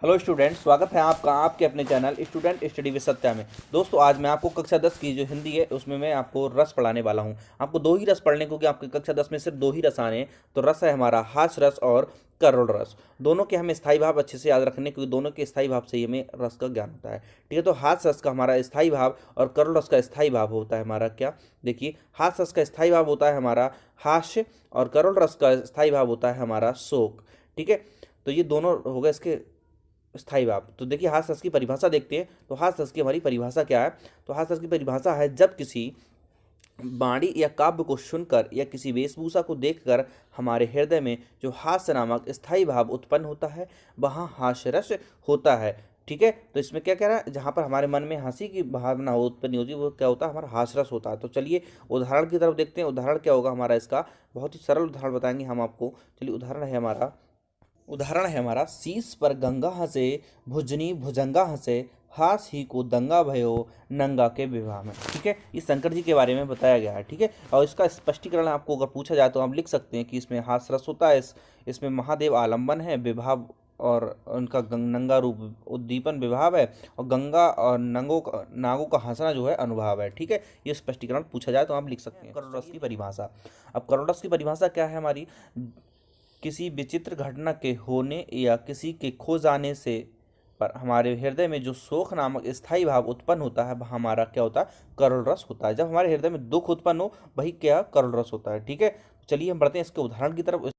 Hello student, स्वागत है आपका आपके अपने channel student study with Satya में। दोस्तों, आज मैं आपको कक्षा 10 की जो हिंदी है उसमें मैं आपको रस पढ़ाने वाला हूं। आपको दो ही रस पढ़ने क्योंकि आपकी कक्षा 10 में सिर्फ दो ही रस आने हैं। तो रस है हमारा हास्य रस और करुण रस। दोनों के हमें स्थायी भाव अच्छे से याद रखने, क्योंकि दोनों के स्थायी भाव से ही हमें रस का ज्ञान होता है। ठीक है, तो हास्य रस का हमारा स्थायी भाव और करुण रस का स्थायी भाव होता है हमारा क्या। देखिए, हास्य रस का स्थायी भाव होता है हमारा हास्य और करुण रस का स्थायी भाव होता है हमारा शोक। ठीक है, तो ये दोनों हो गए इसके स्थायी भाव। तो देखिए, हास्य रस की परिभाषा देखते हैं। तो हास्य रस की हमारी परिभाषा क्या है। तो हास्य रस की परिभाषा है, जब किसी वाणी या काव्य को सुनकर या किसी वेशभूषा को देखकर हमारे हृदय में जो हास्य नामक स्थायी भाव उत्पन्न होता है, वहाँ हास्य रस होता है। ठीक है, तो इसमें क्या कह रहा है, जहाँ पर हमारे मन में हंसी की भावना उत्पन्न होती है वो क्या होता है, हमारा हास्य रस होता है। तो चलिए उदाहरण की तरफ देखते हैं। उदाहरण क्या होगा हमारा इसका, बहुत ही सरल उदाहरण बताएंगे हम आपको। चलिए, उदाहरण है हमारा शीश पर गंगा हंसे, भुजनी भुजंगा हंसे, हास ही को दंगा भयो नंगा के विवाह में। ठीक है, ये शंकर जी के बारे में बताया गया है। ठीक है, और इसका स्पष्टीकरण आपको अगर पूछा जाए तो आप लिख सकते हैं कि इसमें हास रस होता है, इसमें महादेव आलंबन है, विवाह और उनका नंगा रूप उद्दीपन विभाव है, और गंगा और नागों का हंसना जो है अनुभव है। ठीक है, ये स्पष्टीकरण पूछा जाए तो आप लिख सकते हैं। करुण रस की परिभाषा। अब करुण रस की परिभाषा क्या है हमारी, किसी विचित्र घटना के होने या किसी के खो जाने से पर हमारे हृदय में जो शोक नामक स्थायी भाव उत्पन्न होता है, वह हमारा क्या होता है, करुण रस होता है। जब हमारे हृदय में दुख उत्पन्न हो, वही क्या, करुण रस होता है। ठीक है, चलिए हम बढ़ते हैं इसके उदाहरण की तरफ।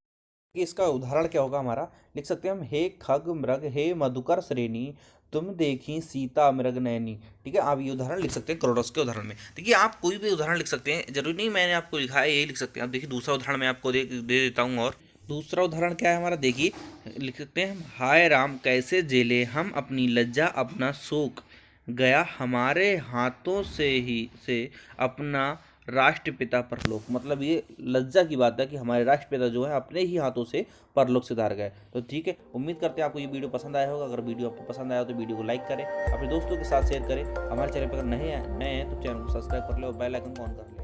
इसका उदाहरण क्या होगा हमारा, लिख सकते हैं हम, हे खग मृग हे मधुकर श्रेणी, तुम देखी सीता मृग नैनी। ठीक है, आप ये उदाहरण लिख सकते हैं करुण रस के उदाहरण में। देखिए, आप कोई भी उदाहरण लिख सकते हैं, जरूरी नहीं मैंने आपको लिखा है यही लिख सकते हैं आप। देखिए, दूसरा उदाहरण मैं आपको दे देता हूँ। और दूसरा उदाहरण क्या है हमारा, देखिए लिख सकते हैं हम, हाय राम कैसे जेले हम अपनी लज्जा अपना शोक, गया हमारे हाथों से अपना राष्ट्रपिता परलोक। मतलब ये लज्जा की बात है कि हमारे राष्ट्रपिता जो है अपने ही हाथों से परलोक सिधार गए। तो ठीक है, उम्मीद करते हैं आपको ये वीडियो पसंद आया होगा। अगर वीडियो आपको पसंद आया तो वीडियो को लाइक करें, अपने दोस्तों के साथ शेयर करें। हमारे चैनल पर अगर नए हैं तो चैनल को सब्सक्राइब कर ले और बेल आइकन को ऑन कर ले।